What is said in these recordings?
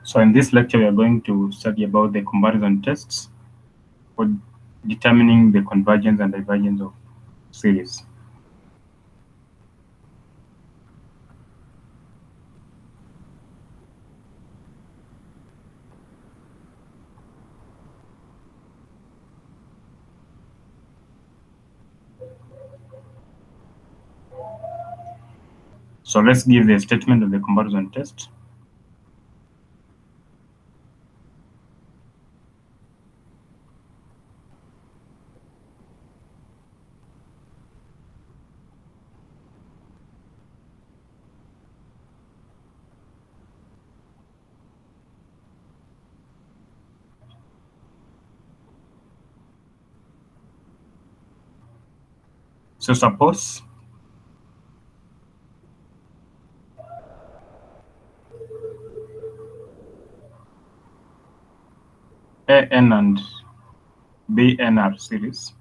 So in this lecture, we are going to study about the comparison tests for determining the convergence and divergence of series. So let's give the statement of the comparison test. So suppose AN and BN are series.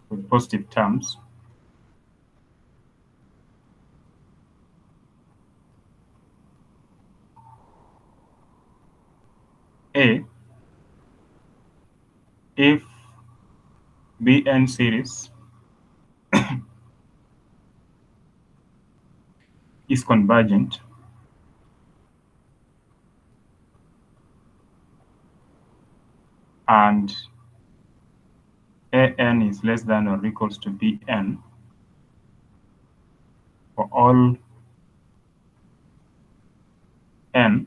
With positive terms. A, if BN series is convergent, and AN is less than or equals to BN for all N,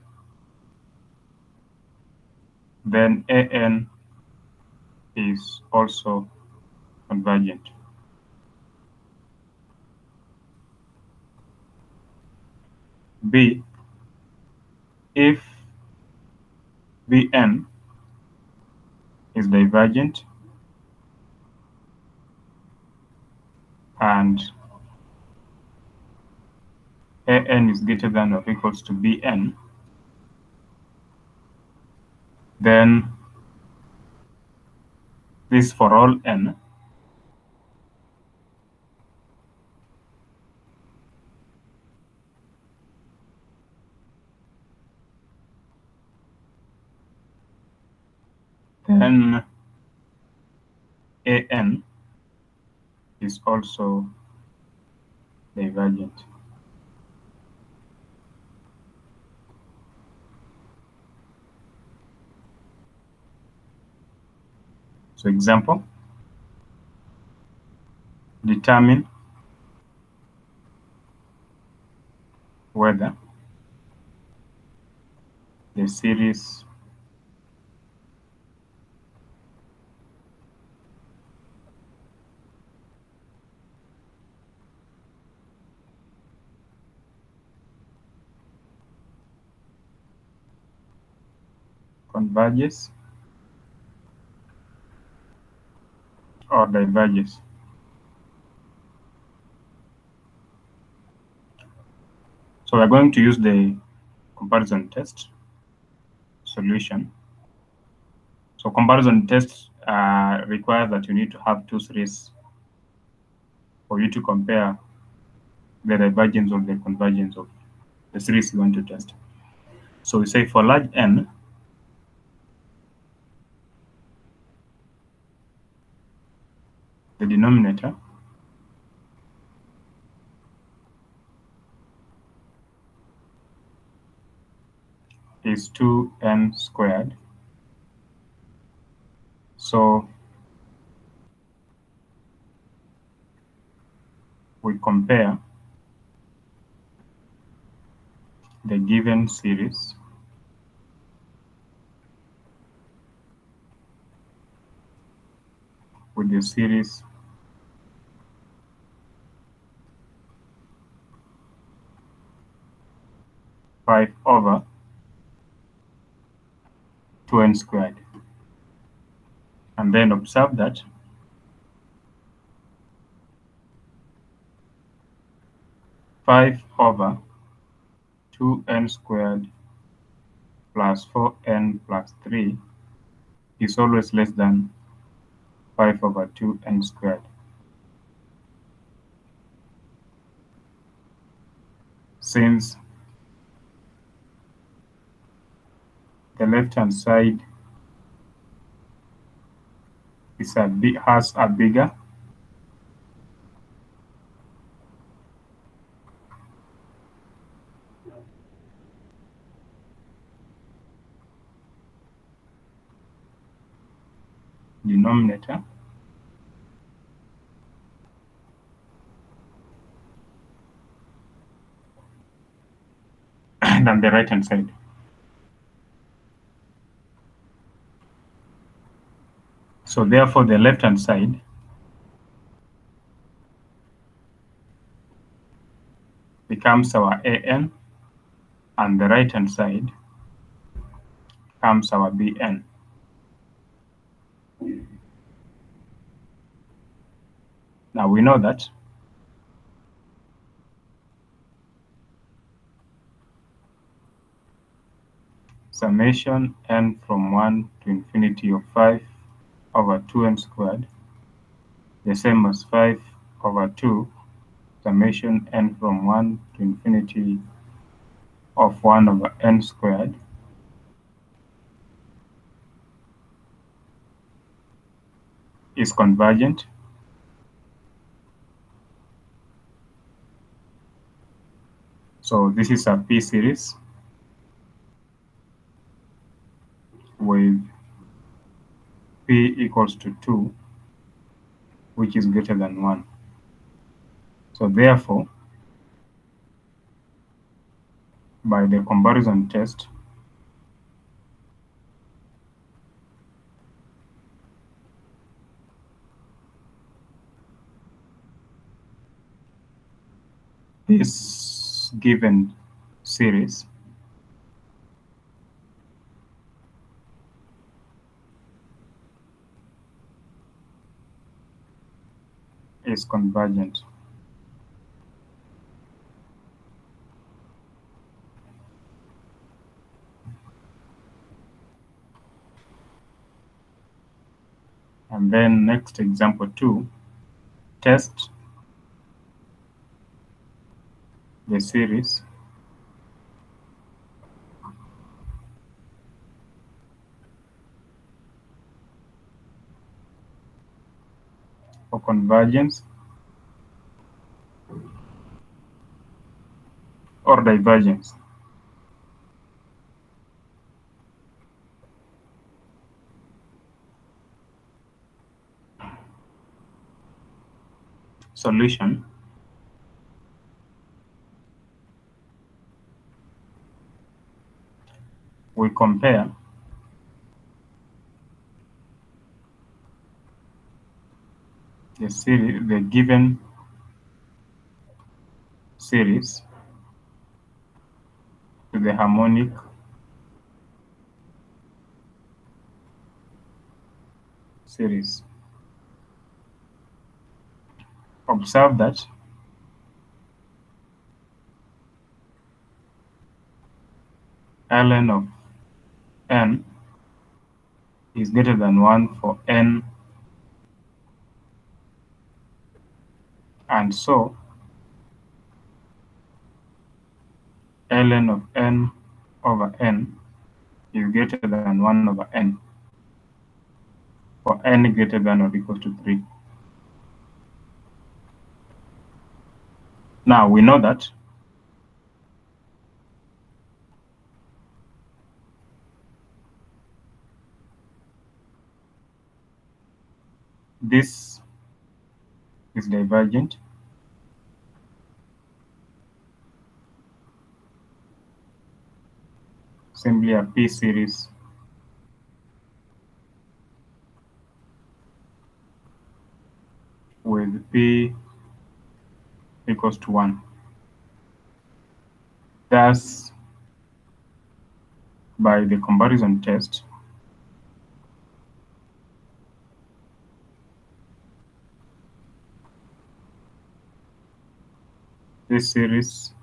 then AN is also convergent. B, if Bn is divergent and An is greater than or equals to Bn, then this for all N, then An is also divergent. So example, determine whether the series converges or diverges. So we're going to use the comparison test solution. So comparison test requires that you need to have two series for you to compare the divergence or the convergence of the series you want to test. So we say for large N, the denominator is 2n squared. So we compare the given series with the series five over 2n squared. And then observe that five over 2n squared plus 4n plus 3 is always less than 5 over 2n squared. since the left-hand side has a bigger denominator than the right-hand side. So therefore, the left-hand side becomes our AN, and the right-hand side becomes our BN. Now we know that summation n from 1 to infinity of 5 over 2n squared, the same as 5 over 2 summation n from 1 to infinity of 1 over n squared is convergent. So this is a P series with P equals to 2, which is greater than 1. So therefore, by the comparison test, this given series is convergent. And then next example 2, test the series for convergence or divergence. Solution: we compare the given series to the harmonic series. Observe that ln of n is greater than 1 for n, and so ln of n over n is greater than 1 over n for n greater than or equal to 3. Now we know that this is divergent. Simply a P series with P equals to 1. Thus, by the comparison test, this series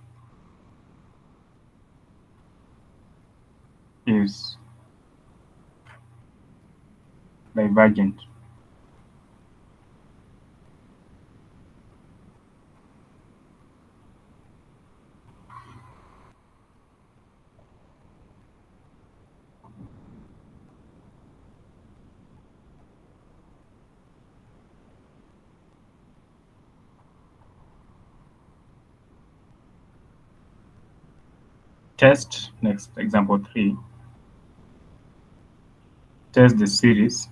is divergent. test, next example 3, test the series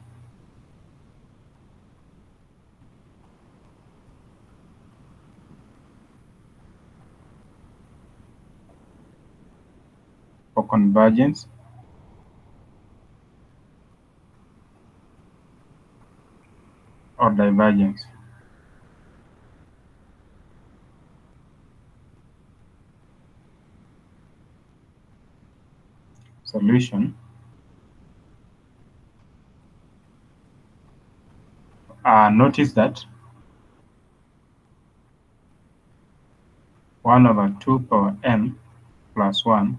for convergence or divergence. Solution. Notice that 1 over 2 power n plus 1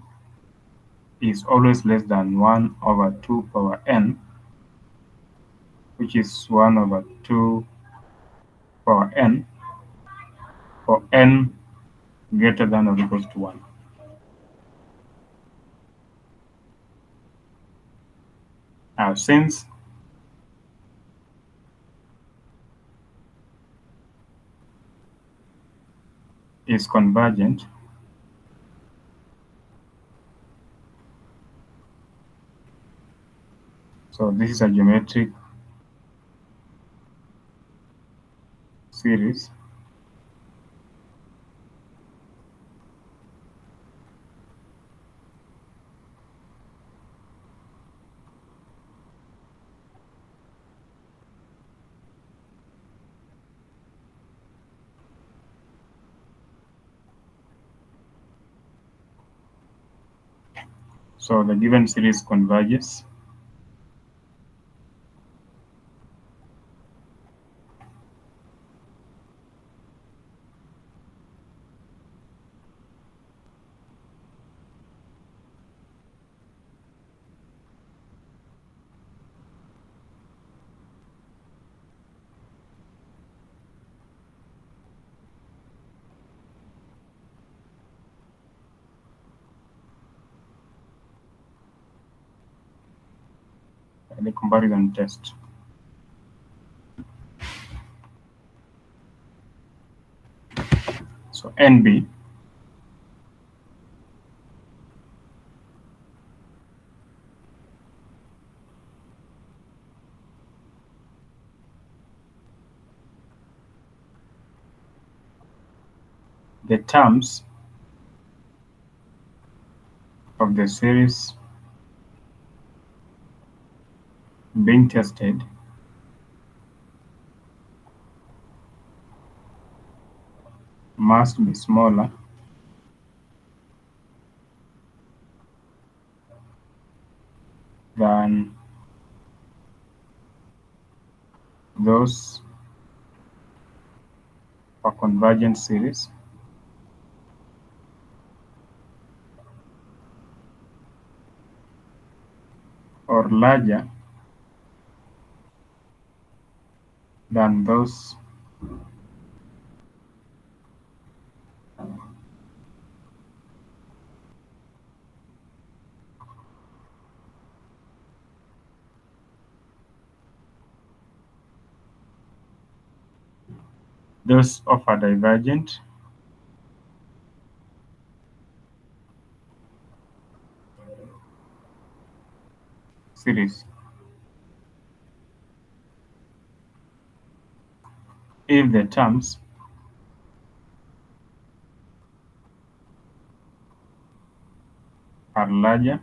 is always less than 1 over 2 power n, which is 1 over 2 power n, for n greater than or equals to 1. Now, since is convergent, so this is a geometric series so the given series converges by the comparison test. So NB the terms of the series being tested must be smaller than those for convergent series or larger than those of a divergent series. If the terms are larger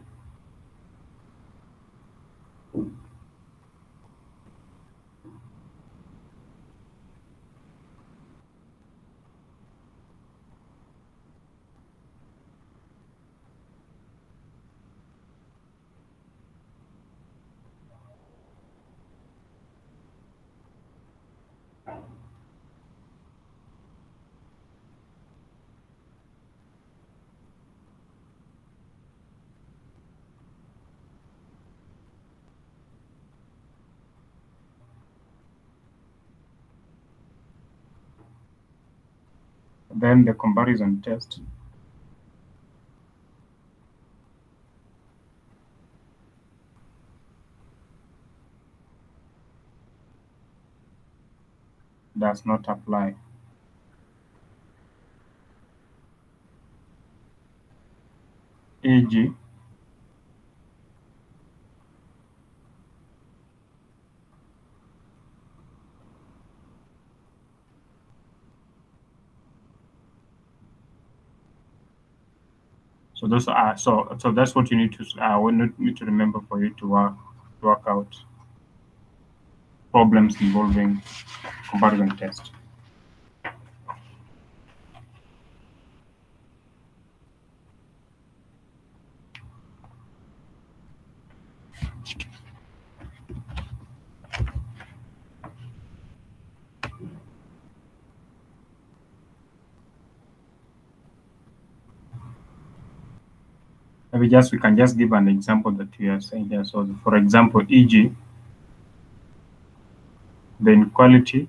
then the comparison test does not apply. e.g. So those are so that's what you need to remember for you to work out problems involving comparison test. Maybe we can just give an example that we are saying here. So for example, e.g. the inequality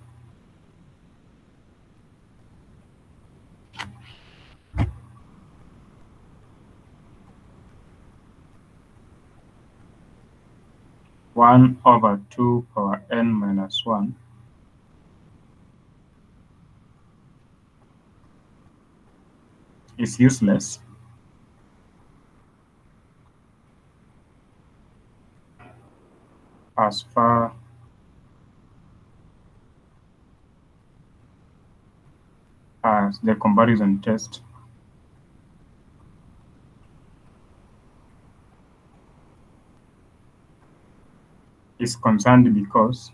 one over 2 power n minus 1 is useless as far as the comparison test is concerned because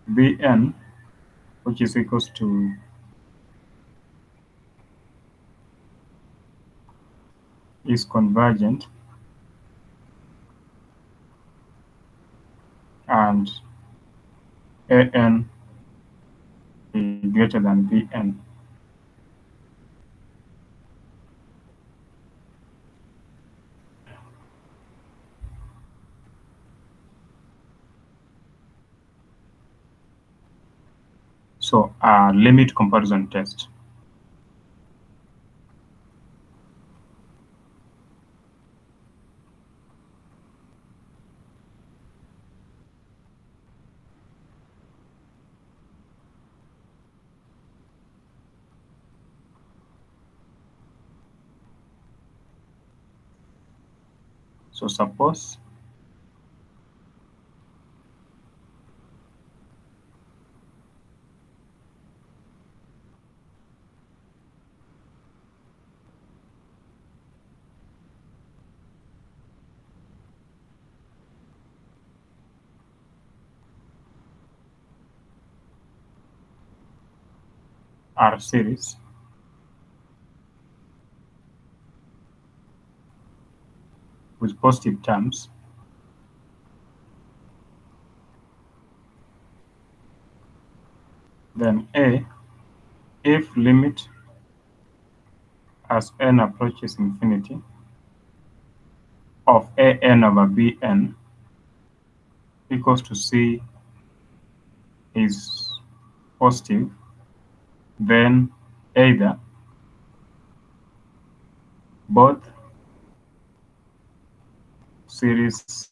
Bn, which is equals to is convergent and An is greater than Bn. So limit comparison test. So suppose R series with positive terms, then A, if limit as n approaches infinity of An over Bn equals to C is positive, then either both series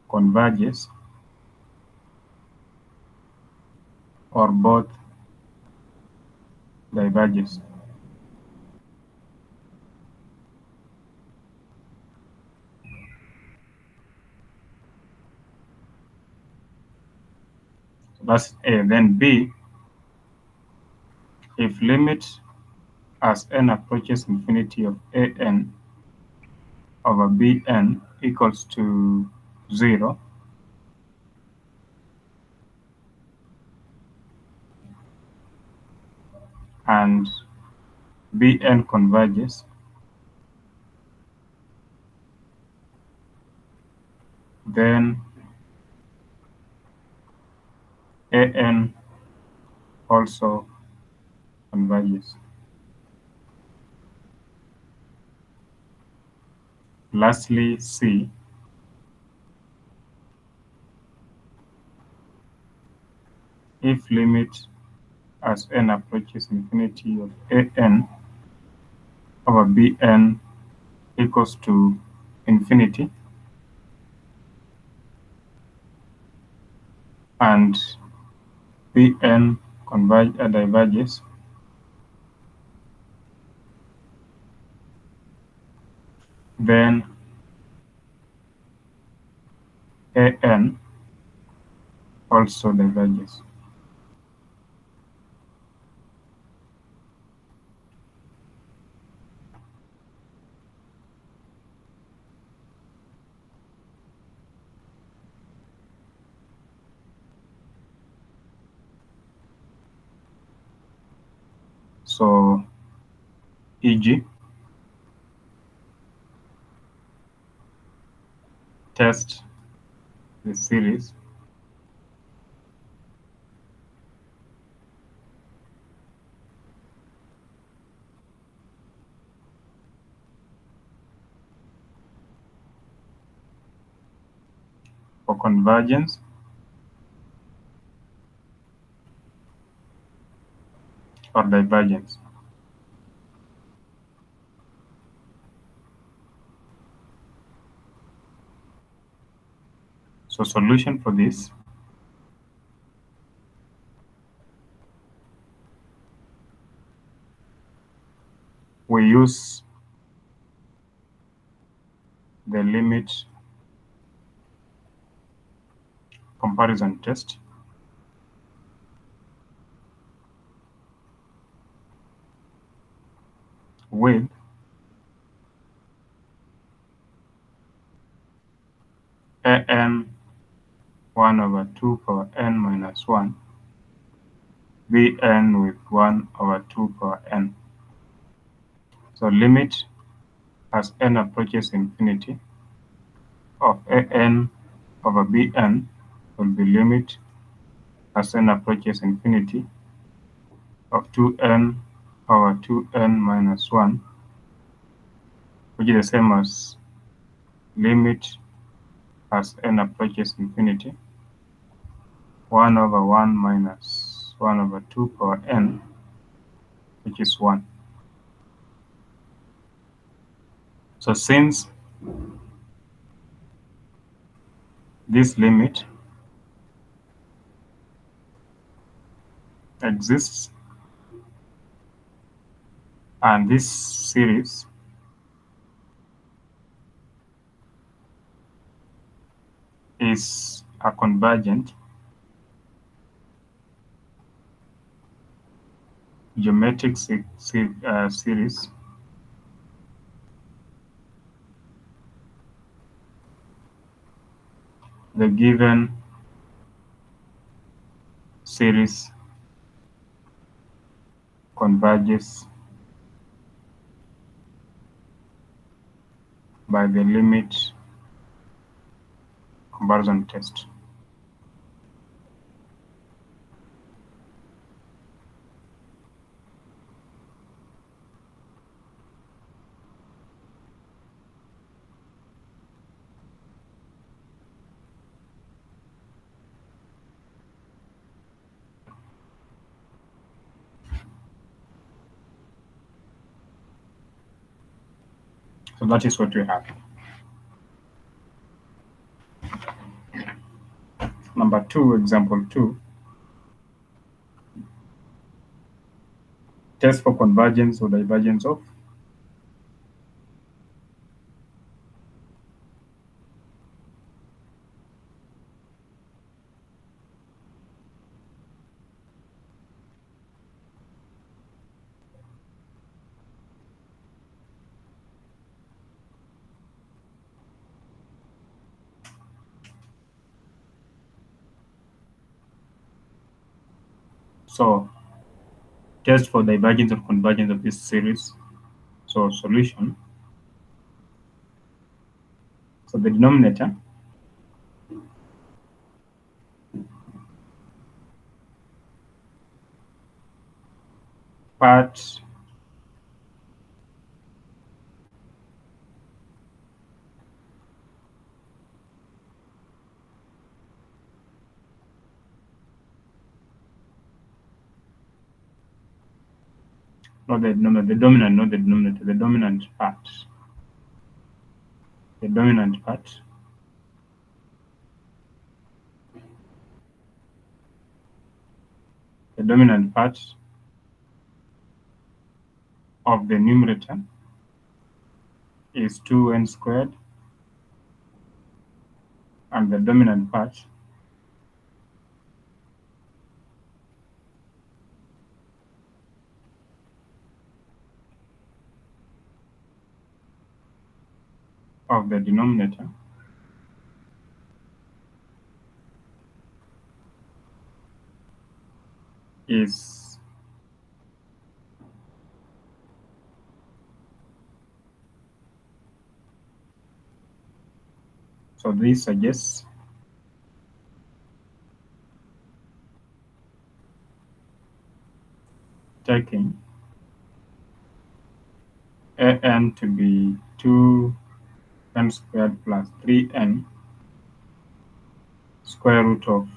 converges or both diverges. So that's A. Then B, if limit as n approaches infinity of An over Bn equals to 0, and Bn converges, then An also converges. Lastly, C, if limit as n approaches infinity of An over Bn equals to infinity, and Bn diverges, then An also diverges. So, e.g., test the series for convergence or divergence. So solution for this, we use the limit comparison test with An 1 over 2 power n minus 1, Bn with 1 over 2 power n. So limit as n approaches infinity of An over Bn will be limit as n approaches infinity of 2n over 2n minus 1, which is the same as limit as n approaches infinity 1 over 1 minus 1 over 2 power n, which is 1. So since this limit exists and this series is a convergent geometric series, the given series converges by the limit comparison test. So that is what we have. Number 2, example 2. Test for convergence or divergence of so test for divergence or convergence of this series. So solution. So the denominator part not the denominator, the dominant, not the denominator, the dominant part. The dominant part the dominant part of the numerator is 2n squared, and the dominant part of the denominator is so this suggests taking an to be 2n squared plus 3n square root of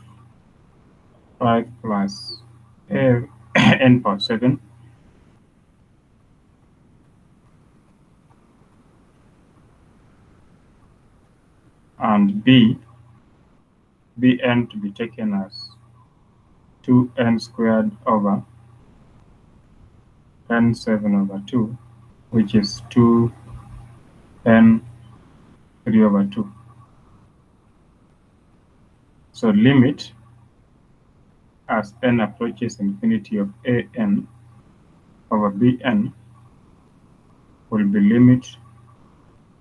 5 plus n power 7 and bn to be taken as 2n squared over n 7 over 2, which is 2n 3 over 2. So limit as n approaches infinity of an over bn will be limit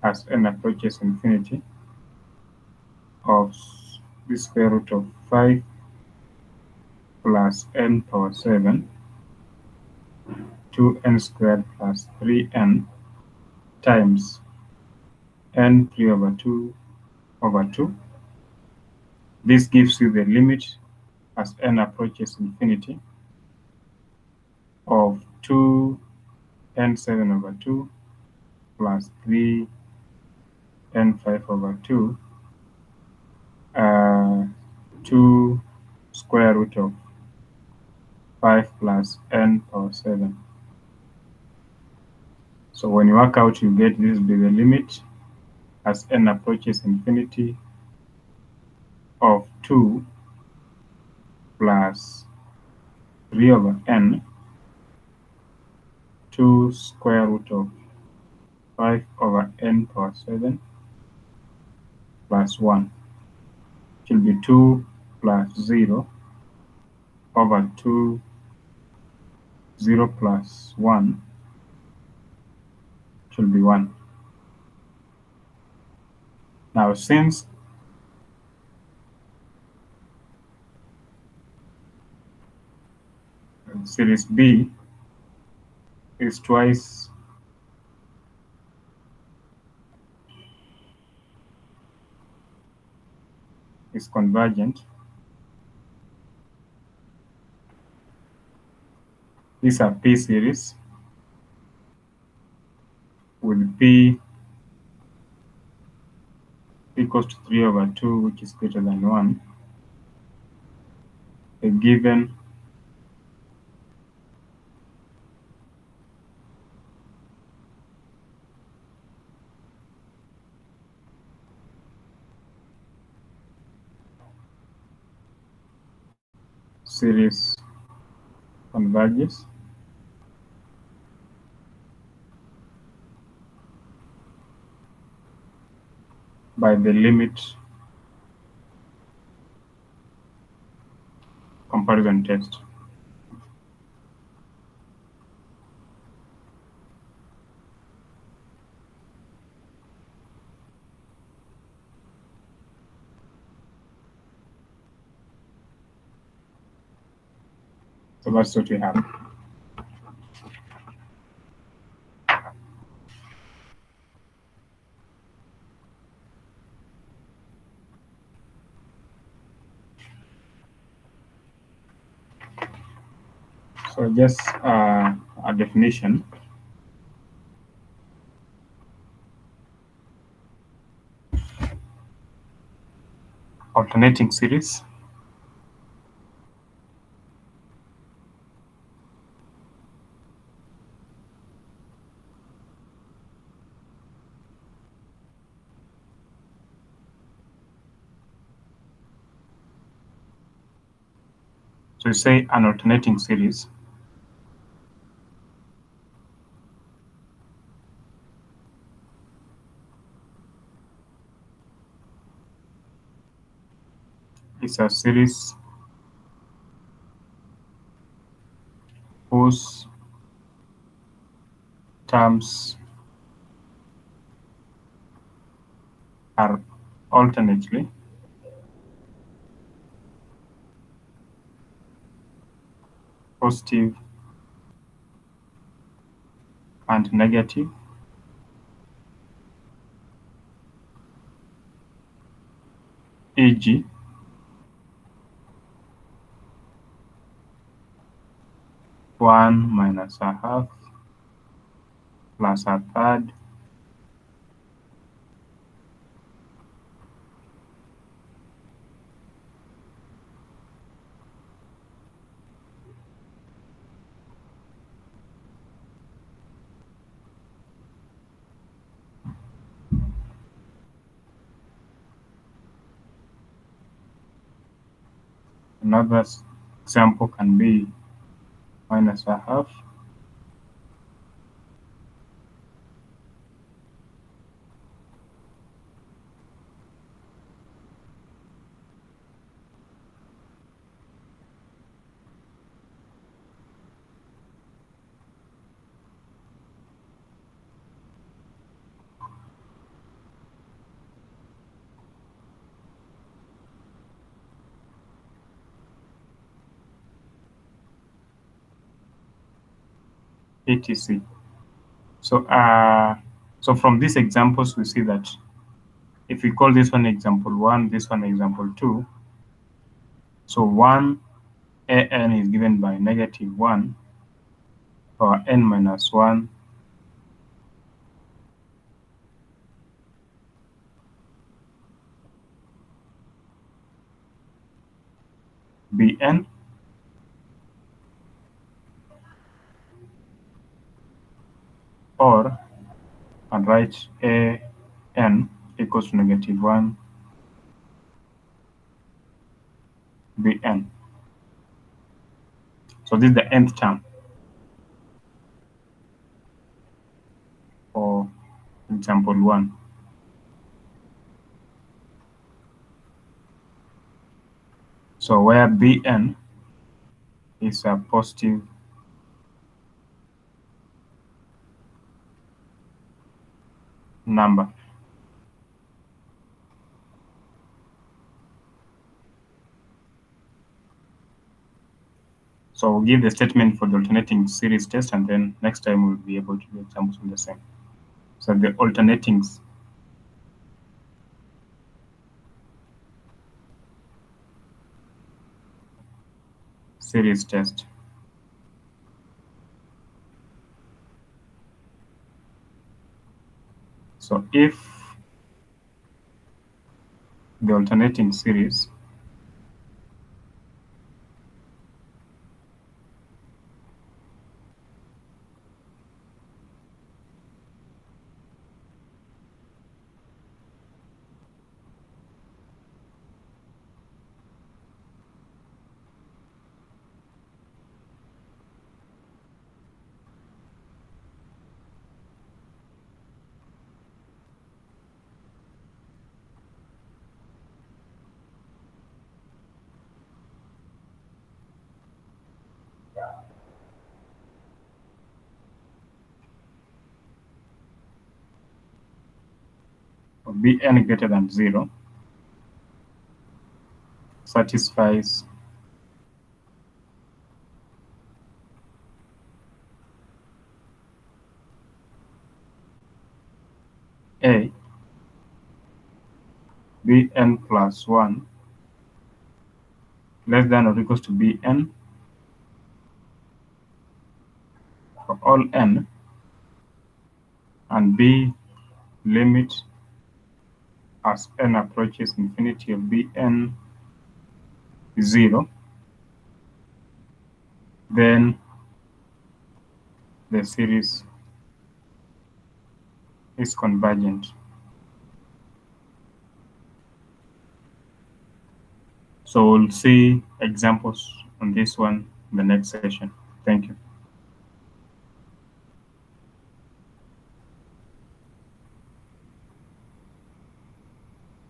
as n approaches infinity of the square root of 5 plus n power 7 2n squared plus 3n times n 3 over 2 over 2. This gives you the limit as n approaches infinity of 2n 7 over 2 plus 3n 5 over 2 2 square root of 5 plus n power 7. So when you work out, you get this be the limit as n approaches infinity of 2 plus 3 over n 2 square root of 5 over n power 7 plus 1. It will be 2 plus 0 over 2, 0 plus 1 should be 1. Now, since series B is twice is convergent, these are P series with P equals to 3 over 2, which is greater than 1. A given series converges by the limit comparison test. So that's what we have. So just a definition. Alternating series So you say an alternating series is a series whose terms are alternately positive and negative, e.g., 1 minus a half plus a third Another example can be minus a half etc. So from these examples, we see that if we call this one example 1, this one example 2, so 1 an is given by negative 1 power n minus 1 bn, or and write an equals to negative 1 bn. So this is the nth term for example 1. So where bn is a positive number. So we'll give the statement for the alternating series test, and then next time we'll be able to do examples on the same. So the alternating series test. So if the alternating series of bn greater than 0 satisfies a bn plus 1 less than or equals to bn for all n, and b limit as n approaches infinity of bn is 0, then the series is convergent. So we'll see examples on this one in the next session. Thank you.